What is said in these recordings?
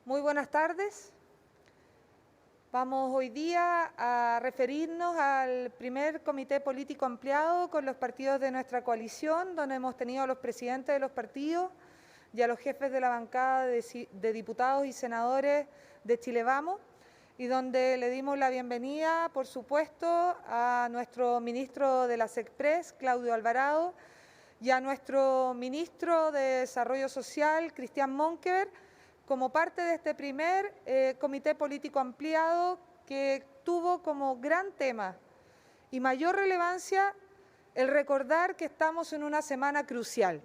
Muy buenas tardes. Vamos hoy día a referirnos al primer comité político ampliado con los partidos de nuestra coalición, donde hemos tenido a los presidentes de los partidos y a los jefes de la bancada de diputados y senadores de Chile Vamos, y donde le dimos la bienvenida, por supuesto, a nuestro ministro de la SECPRES, Claudio Alvarado, y a nuestro ministro de Desarrollo Social, Cristian Monkeberg, como parte de este primer comité político ampliado que tuvo como gran tema y mayor relevancia el recordar que estamos en una semana crucial.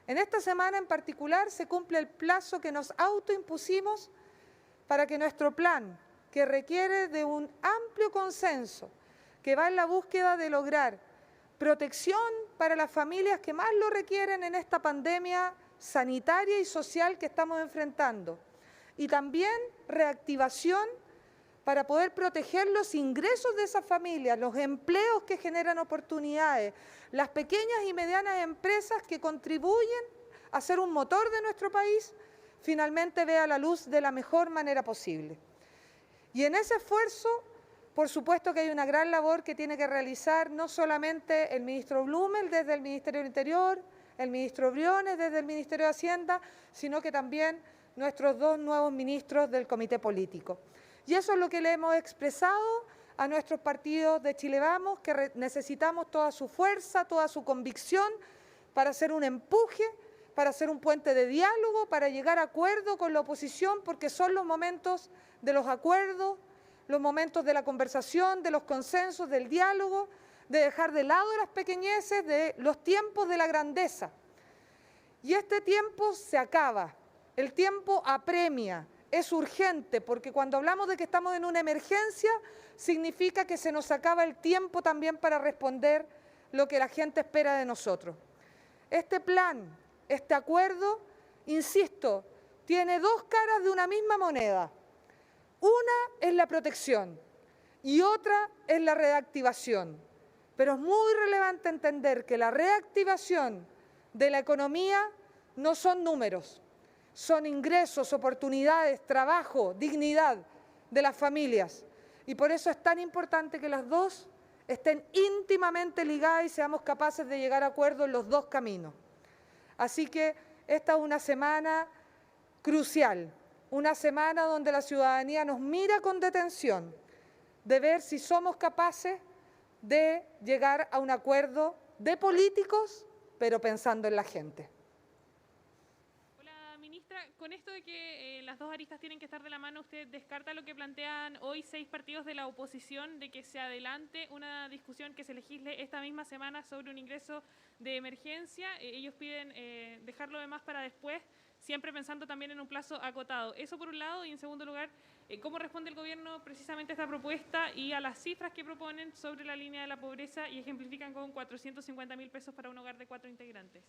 En esta semana en particular se cumple el plazo que nos autoimpusimos para que nuestro plan, que requiere de un amplio consenso, que va en la búsqueda de lograr protección para las familias que más lo requieren en esta pandemia sanitaria y social que estamos enfrentando, y también reactivación para poder proteger los ingresos de esas familias, los empleos que generan oportunidades, las pequeñas y medianas empresas que contribuyen a ser un motor de nuestro país, finalmente vea la luz de la mejor manera posible. Y en ese esfuerzo, por supuesto que hay una gran labor que tiene que realizar no solamente el ministro Blumel desde el Ministerio del Interior, el ministro Briones desde el Ministerio de Hacienda, sino que también nuestros dos nuevos ministros del comité político. Y eso es lo que le hemos expresado a nuestros partidos de Chile Vamos, que necesitamos toda su fuerza, toda su convicción para hacer un empuje, para hacer un puente de diálogo, para llegar a acuerdo con la oposición, porque son los momentos de los acuerdos, los momentos de la conversación, de los consensos, del diálogo, de dejar de lado las pequeñeces, de los tiempos de la grandeza. Y este tiempo se acaba, el tiempo apremia, es urgente, porque cuando hablamos de que estamos en una emergencia, significa que se nos acaba el tiempo también para responder lo que la gente espera de nosotros. Este plan, este acuerdo, insisto, tiene dos caras de una misma moneda. Una es la protección y otra es la reactivación. Pero es muy relevante entender que la reactivación de la economía no son números, son ingresos, oportunidades, trabajo, dignidad de las familias. Y por eso es tan importante que las dos estén íntimamente ligadas y seamos capaces de llegar a acuerdo en los dos caminos. Así que esta es una semana crucial, una semana donde la ciudadanía nos mira con detención, de ver si somos capaces de llegar a un acuerdo de políticos, pero pensando en la gente. Hola, ministra. Con esto de que las dos aristas tienen que estar de la mano, ¿usted descarta lo que plantean hoy 6 partidos de la oposición de que se adelante una discusión que se legisle esta misma semana sobre un ingreso de emergencia? Ellos piden dejarlo de más para después, siempre pensando también en un plazo acotado. Eso por un lado, y en segundo lugar, ¿cómo responde el gobierno precisamente a esta propuesta y a las cifras que proponen sobre la línea de la pobreza y ejemplifican con 450.000 pesos para un hogar de 4 integrantes?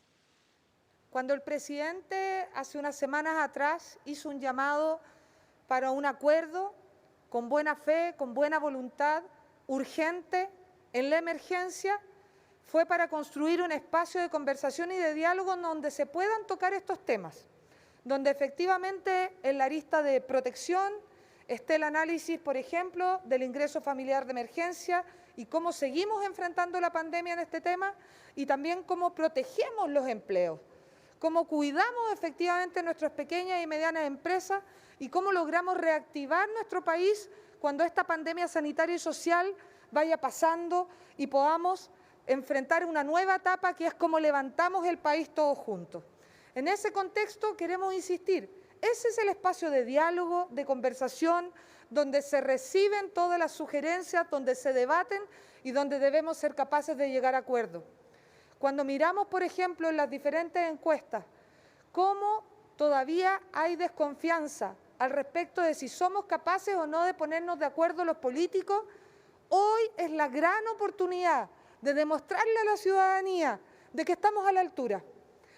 Cuando el presidente hace unas semanas atrás hizo un llamado para un acuerdo con buena fe, con buena voluntad, urgente, en la emergencia, fue para construir un espacio de conversación y de diálogo donde se puedan tocar estos temas, donde efectivamente en la arista de protección esté el análisis, por ejemplo, del ingreso familiar de emergencia y cómo seguimos enfrentando la pandemia en este tema, y también cómo protegemos los empleos, cómo cuidamos efectivamente nuestras pequeñas y medianas empresas y cómo logramos reactivar nuestro país cuando esta pandemia sanitaria y social vaya pasando y podamos enfrentar una nueva etapa que es cómo levantamos el país todos juntos. En ese contexto queremos insistir, ese es el espacio de diálogo, de conversación, donde se reciben todas las sugerencias, donde se debaten y donde debemos ser capaces de llegar a acuerdos. Cuando miramos, por ejemplo, en las diferentes encuestas, cómo todavía hay desconfianza al respecto de si somos capaces o no de ponernos de acuerdo los políticos, hoy es la gran oportunidad de demostrarle a la ciudadanía de que estamos a la altura,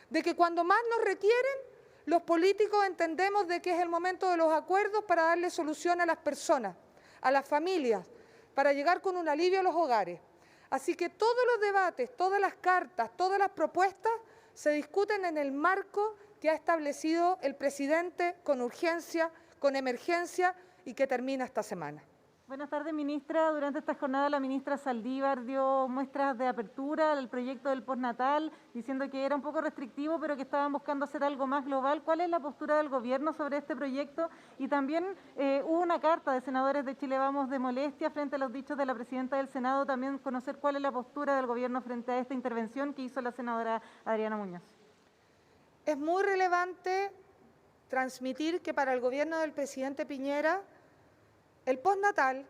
de que cuando más nos requieren, los políticos entendemos de que es el momento de los acuerdos para darle solución a las personas, a las familias, para llegar con un alivio a los hogares. Así que todos los debates, todas las cartas, todas las propuestas se discuten en el marco que ha establecido el presidente con urgencia, con emergencia y que termina esta semana. Buenas tardes, ministra. Durante esta jornada la ministra Saldívar dio muestras de apertura al proyecto del postnatal, diciendo que era un poco restrictivo, pero que estaban buscando hacer algo más global. ¿Cuál es la postura del gobierno sobre este proyecto? Y también hubo una carta de senadores de Chile Vamos de molestia frente a los dichos de la presidenta del Senado. También conocer cuál es la postura del gobierno frente a esta intervención que hizo la senadora Adriana Muñoz. Es muy relevante transmitir que para el gobierno del presidente Piñera el postnatal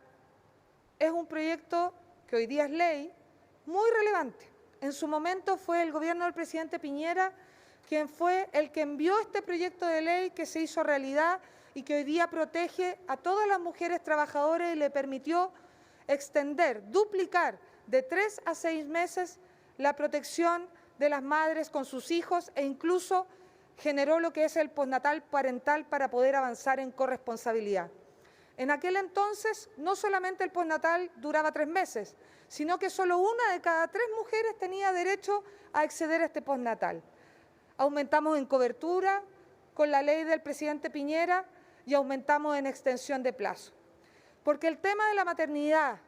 es un proyecto que hoy día es ley, muy relevante. En su momento fue el gobierno del presidente Piñera quien fue el que envió este proyecto de ley que se hizo realidad y que hoy día protege a todas las mujeres trabajadoras y le permitió extender, duplicar de 3 a 6 meses la protección de las madres con sus hijos e incluso generó lo que es el postnatal parental para poder avanzar en corresponsabilidad. En aquel entonces, no solamente el postnatal duraba 3 meses, sino que solo 1 de cada 3 mujeres tenía derecho a acceder a este postnatal. Aumentamos en cobertura con la ley del presidente Piñera y aumentamos en extensión de plazo. Porque el tema de la maternidad,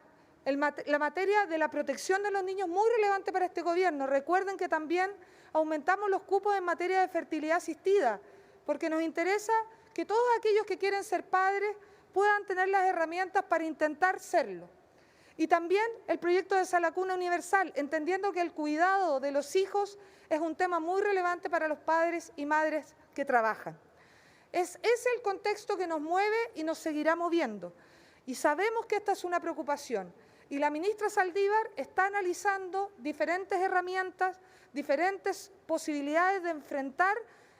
la materia de la protección de los niños es muy relevante para este gobierno. Recuerden que también aumentamos los cupos en materia de fertilidad asistida, porque nos interesa que todos aquellos que quieren ser padres puedan tener las herramientas para intentar serlo. Y también el proyecto de Sala Cuna Universal, entendiendo que el cuidado de los hijos es un tema muy relevante para los padres y madres que trabajan. Es ese el contexto que nos mueve y nos seguirá moviendo. Y sabemos que esta es una preocupación. Y la ministra Saldívar está analizando diferentes herramientas, diferentes posibilidades de enfrentar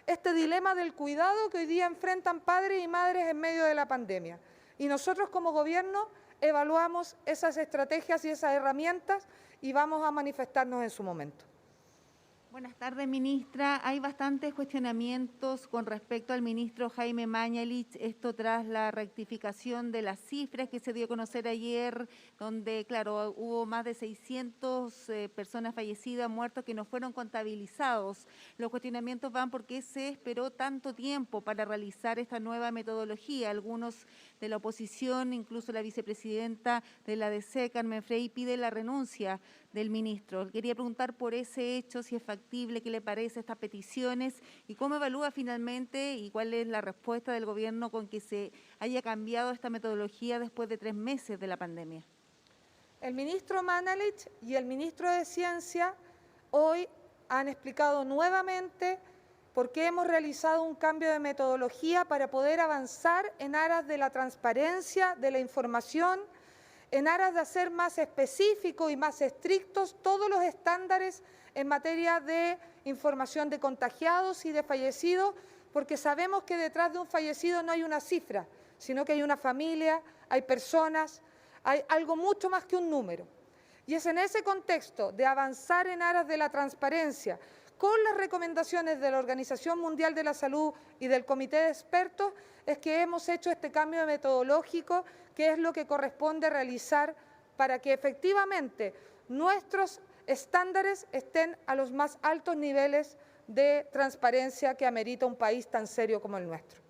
este dilema del cuidado que hoy día enfrentan padres y madres en medio de la pandemia. Y nosotros como gobierno evaluamos esas estrategias y esas herramientas y vamos a manifestarnos en su momento. Buenas tardes, ministra. Hay bastantes cuestionamientos con respecto al ministro Jaime Mañalich, esto tras la rectificación de las cifras que se dio a conocer ayer, donde, claro, hubo más de 600 personas fallecidas, muertos que no fueron contabilizados. Los cuestionamientos van por qué se esperó tanto tiempo para realizar esta nueva metodología. Algunos de la oposición, incluso la vicepresidenta de la ADC, Carmen Frey, pide la renuncia del ministro. Quería preguntar por ese hecho, si es factible, qué le parece estas peticiones y cómo evalúa finalmente y cuál es la respuesta del gobierno con que se haya cambiado esta metodología después de 3 meses de la pandemia. El ministro Mañalich y el ministro de Ciencia hoy han explicado nuevamente por qué hemos realizado un cambio de metodología para poder avanzar en aras de la transparencia, de la información, en aras de hacer más específicos y más estrictos todos los estándares en materia de información de contagiados y de fallecidos, porque sabemos que detrás de un fallecido no hay una cifra, sino que hay una familia, hay personas, hay algo mucho más que un número. Y es en ese contexto de avanzar en aras de la transparencia, con las recomendaciones de la Organización Mundial de la Salud y del Comité de Expertos, es que hemos hecho este cambio metodológico, que es lo que corresponde realizar para que efectivamente nuestros estándares estén a los más altos niveles de transparencia que amerita un país tan serio como el nuestro.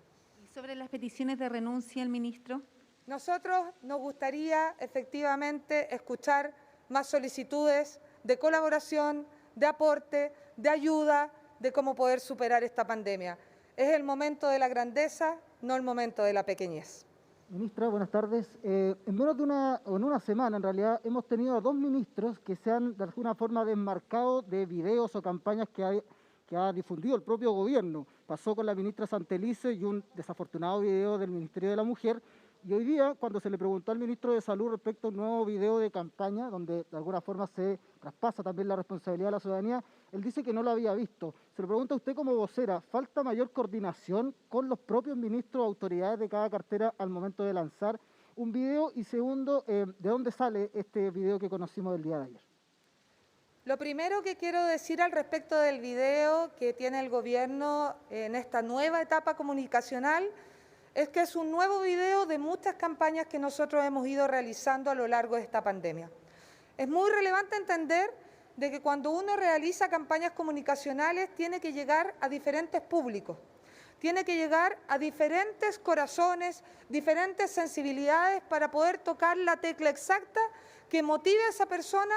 ¿Y sobre las peticiones de renuncia al ministro? Nosotros nos gustaría efectivamente escuchar más solicitudes de colaboración, de aporte, de ayuda, de cómo poder superar esta pandemia. Es el momento de la grandeza, no el momento de la pequeñez. Ministra, buenas tardes. En menos de una semana, en realidad, hemos tenido a 2 ministros que se han, de alguna forma, desmarcado de videos o campañas que ha difundido el propio gobierno. Pasó con la ministra Santelice y un desafortunado video del Ministerio de la Mujer. Y hoy día, cuando se le preguntó al ministro de Salud respecto a un nuevo video de campaña, donde de alguna forma se traspasa también la responsabilidad de la ciudadanía, él dice que no lo había visto. Se lo pregunta a usted como vocera, ¿falta mayor coordinación con los propios ministros o autoridades de cada cartera al momento de lanzar un video? Y segundo, ¿de dónde sale este video que conocimos del día de ayer? Lo primero que quiero decir al respecto del video que tiene el gobierno en esta nueva etapa comunicacional es que es un nuevo video de muchas campañas que nosotros hemos ido realizando a lo largo de esta pandemia. Es muy relevante entender de que cuando uno realiza campañas comunicacionales tiene que llegar a diferentes públicos, tiene que llegar a diferentes corazones, diferentes sensibilidades para poder tocar la tecla exacta que motive a esa persona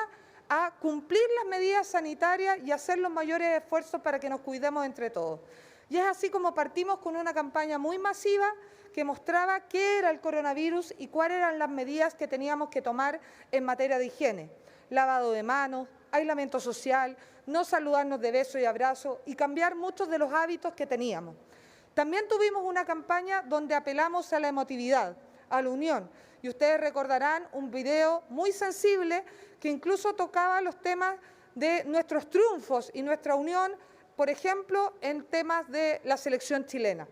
a cumplir las medidas sanitarias y hacer los mayores esfuerzos para que nos cuidemos entre todos. Y es así como partimos con una campaña muy masiva que mostraba qué era el coronavirus y cuáles eran las medidas que teníamos que tomar en materia de higiene. Lavado de manos, aislamiento social, no saludarnos de beso y abrazo y cambiar muchos de los hábitos que teníamos. También tuvimos una campaña donde apelamos a la emotividad, a la unión. Y ustedes recordarán un video muy sensible que incluso tocaba los temas de nuestros triunfos y nuestra unión, por ejemplo, en temas de la selección chilena.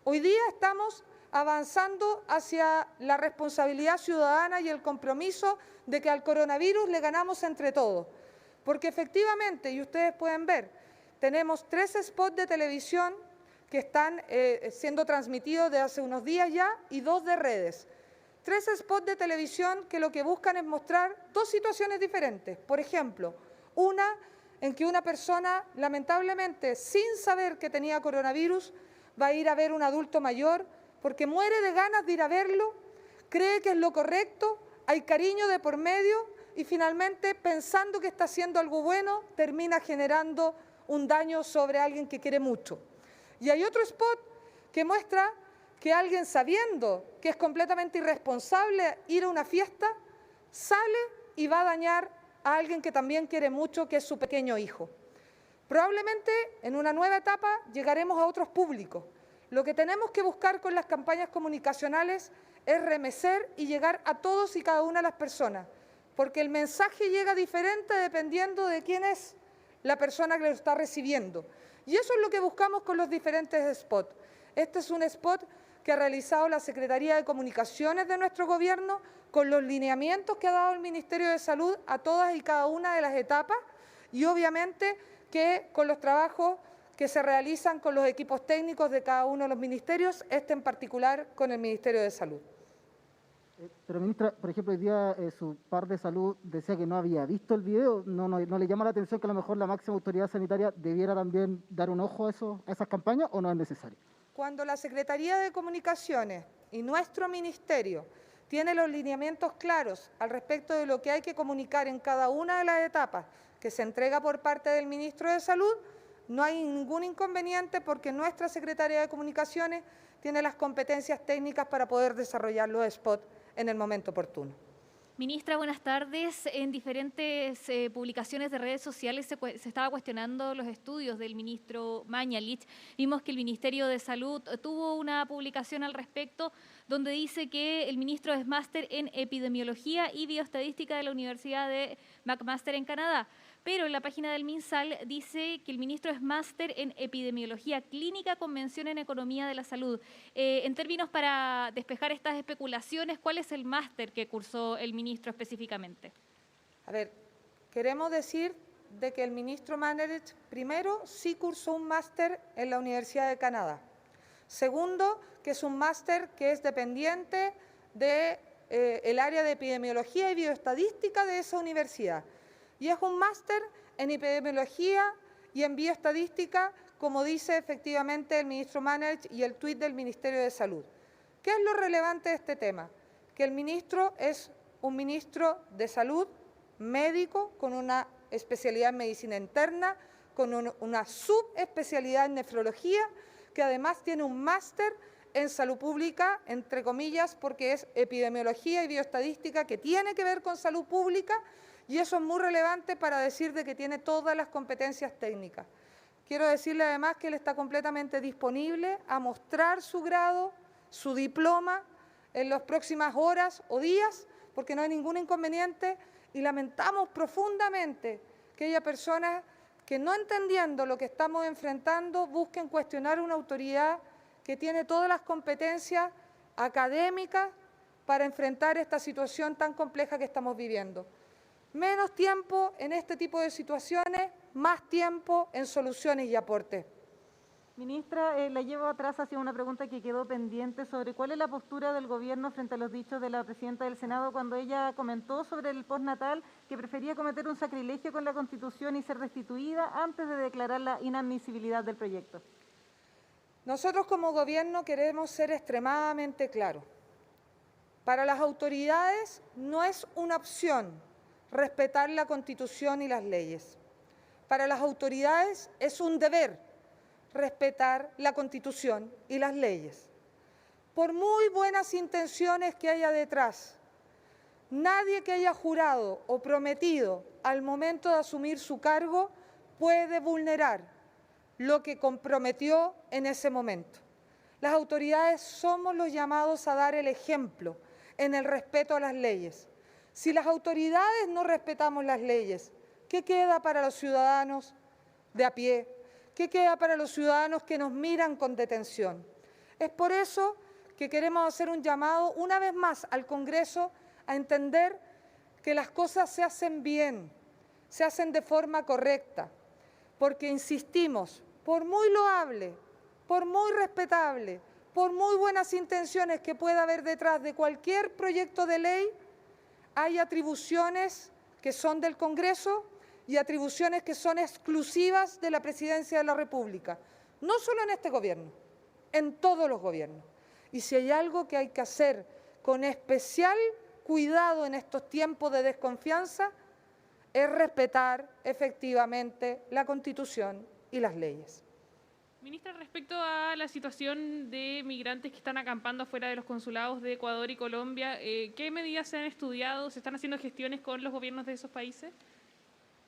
Hoy día estamos avanzando hacia la responsabilidad ciudadana y el compromiso de que al coronavirus le ganamos entre todos. Porque efectivamente, y ustedes pueden ver, tenemos 3 spots de televisión que están siendo transmitidos de hace unos días ya y 2 de redes. 3 spots de televisión que lo que buscan es mostrar 2 situaciones diferentes. Por ejemplo, una en que una persona, lamentablemente, sin saber que tenía coronavirus, va a ir a ver a un adulto mayor porque muere de ganas de ir a verlo, cree que es lo correcto, hay cariño de por medio y finalmente, pensando que está haciendo algo bueno, termina generando un daño sobre alguien que quiere mucho. Y hay otro spot que muestra que alguien, sabiendo que es completamente irresponsable ir a una fiesta, sale y va a dañar a alguien que también quiere mucho, que es su pequeño hijo. Probablemente en una nueva etapa llegaremos a otros públicos. Lo que tenemos que buscar con las campañas comunicacionales es remecer y llegar a todos y cada una de las personas, porque el mensaje llega diferente dependiendo de quién es la persona que lo está recibiendo. Y eso es lo que buscamos con los diferentes spots. Este es un spot que ha realizado la Secretaría de Comunicaciones de nuestro Gobierno con los lineamientos que ha dado el Ministerio de Salud a todas y cada una de las etapas y obviamente que con los trabajos que se realizan con los equipos técnicos de cada uno de los ministerios, este en particular con el Ministerio de Salud. Pero, ministra, por ejemplo, hoy día su par de salud decía que no había visto el video. ¿No le llama la atención que a lo mejor la máxima autoridad sanitaria debiera también dar un ojo a esas campañas o no es necesario? Cuando la Secretaría de Comunicaciones y nuestro ministerio tiene los lineamientos claros al respecto de lo que hay que comunicar en cada una de las etapas que se entrega por parte del Ministro de Salud, no hay ningún inconveniente porque nuestra Secretaría de Comunicaciones tiene las competencias técnicas para poder desarrollar los spots en el momento oportuno. Ministra, buenas tardes. En diferentes publicaciones de redes sociales se estaba cuestionando los estudios del ministro Mañalich. Vimos que el Ministerio de Salud tuvo una publicación al respecto donde dice que el ministro es máster en epidemiología y bioestadística de la Universidad de McMaster en Canadá. Pero en la página del MinSal dice que el ministro es máster en epidemiología clínica con mención en economía de la salud. En términos para despejar estas especulaciones, ¿cuál es el máster que cursó el ministro específicamente? A ver, queremos decir de que el ministro Mañalich, primero, sí cursó un máster en la Universidad de Canadá. Segundo, que es un máster que es dependiente del área de epidemiología y bioestadística de esa universidad. Y es un máster en epidemiología y en bioestadística, como dice efectivamente el ministro Mañalich y el tuit del Ministerio de Salud. ¿Qué es lo relevante de este tema? Que el ministro es un ministro de salud, médico, con una especialidad en medicina interna, con una subespecialidad en nefrología, que además tiene un máster en salud pública, entre comillas, porque es epidemiología y bioestadística, que tiene que ver con salud pública, y eso es muy relevante para decir de que tiene todas las competencias técnicas. Quiero decirle además que él está completamente disponible a mostrar su grado, su diploma, en las próximas horas o días, porque no hay ningún inconveniente, y lamentamos profundamente que haya personas que, no entendiendo lo que estamos enfrentando, busquen cuestionar una autoridad que tiene todas las competencias académicas para enfrentar esta situación tan compleja que estamos viviendo. Menos tiempo en este tipo de situaciones, más tiempo en soluciones y aportes. Ministra, la llevo atrás hacia una pregunta que quedó pendiente sobre cuál es la postura del Gobierno frente a los dichos de la Presidenta del Senado cuando ella comentó sobre el postnatal que prefería cometer un sacrilegio con la Constitución y ser destituida antes de declarar la inadmisibilidad del proyecto. Nosotros como Gobierno queremos ser extremadamente claros. Para las autoridades no es una opción respetar la Constitución y las leyes. Para las autoridades es un deber respetar la Constitución y las leyes. Por muy buenas intenciones que haya detrás, nadie que haya jurado o prometido al momento de asumir su cargo puede vulnerar lo que comprometió en ese momento. Las autoridades somos los llamados a dar el ejemplo en el respeto a las leyes. Si las autoridades no respetamos las leyes, ¿qué queda para los ciudadanos de a pie? ¿Qué queda para los ciudadanos que nos miran con detención? Es por eso que queremos hacer un llamado una vez más al Congreso a entender que las cosas se hacen bien, se hacen de forma correcta, porque insistimos, por muy loable, por muy respetable, por muy buenas intenciones que pueda haber detrás de cualquier proyecto de ley, hay atribuciones que son del Congreso y atribuciones que son exclusivas de la Presidencia de la República, no solo en este gobierno, en todos los gobiernos. Y si hay algo que hay que hacer con especial cuidado en estos tiempos de desconfianza, es respetar efectivamente la Constitución y las leyes. Ministra, respecto a la situación de migrantes que están acampando afuera de los consulados de Ecuador y Colombia, ¿qué medidas se han estudiado? ¿Se están haciendo gestiones con los gobiernos de esos países?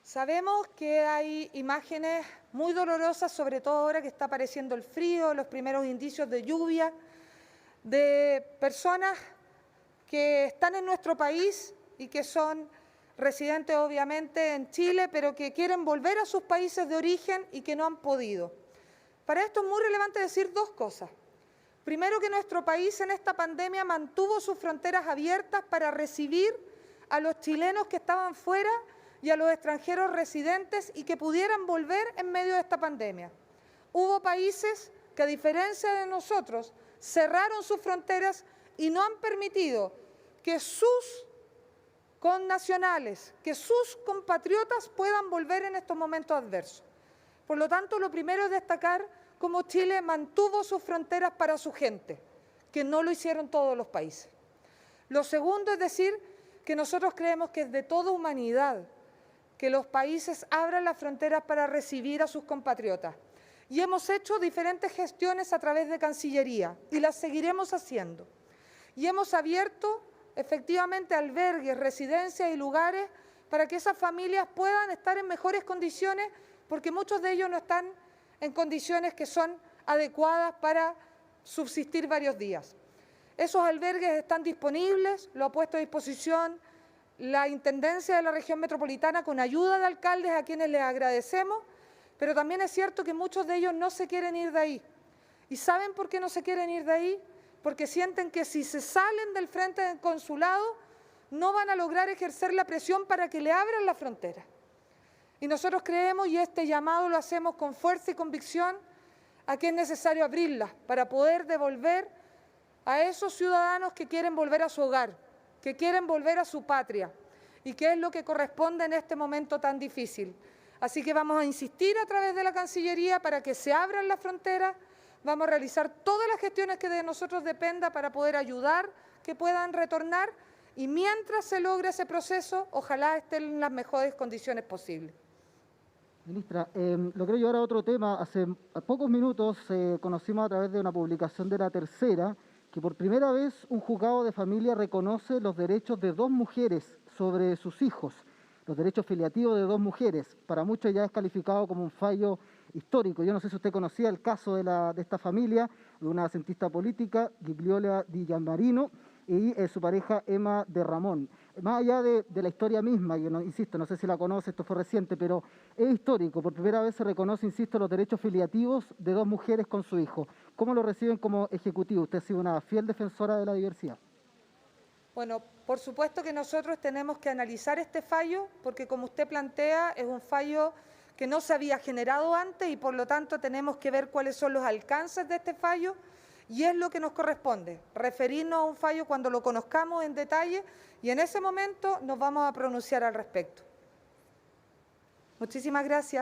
Sabemos que hay imágenes muy dolorosas, sobre todo ahora que está apareciendo el frío, los primeros indicios de lluvia, de personas que están en nuestro país y que son residentes obviamente en Chile, pero que quieren volver a sus países de origen y que no han podido. Para esto es muy relevante decir dos cosas. Primero, que nuestro país en esta pandemia mantuvo sus fronteras abiertas para recibir a los chilenos que estaban fuera y a los extranjeros residentes y que pudieran volver en medio de esta pandemia. Hubo países que, a diferencia de nosotros, cerraron sus fronteras y no han permitido que sus connacionales, que sus compatriotas puedan volver en estos momentos adversos. Por lo tanto, lo primero es destacar cómo Chile mantuvo sus fronteras para su gente, que no lo hicieron todos los países. Lo segundo es decir que nosotros creemos que es de toda humanidad que los países abran las fronteras para recibir a sus compatriotas. Y hemos hecho diferentes gestiones a través de Cancillería y las seguiremos haciendo. Y hemos abierto efectivamente albergues, residencias y lugares para que esas familias puedan estar en mejores condiciones, porque muchos de ellos no están en condiciones que son adecuadas para subsistir varios días. Esos albergues están disponibles, lo ha puesto a disposición la Intendencia de la Región Metropolitana con ayuda de alcaldes a quienes les agradecemos, pero también es cierto que muchos de ellos no se quieren ir de ahí. ¿Y saben por qué no se quieren ir de ahí? Porque sienten que si se salen del frente del consulado no van a lograr ejercer la presión para que le abran la frontera. Y nosotros creemos, y este llamado lo hacemos con fuerza y convicción, a que es necesario abrirlas para poder devolver a esos ciudadanos que quieren volver a su hogar, que quieren volver a su patria, y que es lo que corresponde en este momento tan difícil. Así que vamos a insistir a través de la Cancillería para que se abran las fronteras, vamos a realizar todas las gestiones que de nosotros dependa para poder ayudar que puedan retornar, y mientras se logre ese proceso, ojalá estén en las mejores condiciones posibles. Ministra, lo quiero llevar a otro tema. Hace pocos minutos conocimos a través de una publicación de La Tercera que por primera vez un juzgado de familia reconoce los derechos de dos mujeres sobre sus hijos, los derechos filiativos de dos mujeres. Para muchos ya es calificado como un fallo histórico. Yo no sé si usted conocía el caso de esta familia, de una cientista política, Gigliola Di Gianmarino, y su pareja Emma de Ramón. Más allá de la historia misma, yo no, insisto, no sé si la conoce, esto fue reciente, pero es histórico. Por primera vez se reconoce, insisto, los derechos filiativos de dos mujeres con su hijo. ¿Cómo lo reciben como ejecutivo? Usted ha sido una fiel defensora de la diversidad. Bueno, por supuesto que nosotros tenemos que analizar este fallo, porque como usted plantea, es un fallo que no se había generado antes y por lo tanto tenemos que ver cuáles son los alcances de este fallo y es lo que nos corresponde, referirnos a un fallo cuando lo conozcamos en detalle y en ese momento nos vamos a pronunciar al respecto. Muchísimas gracias.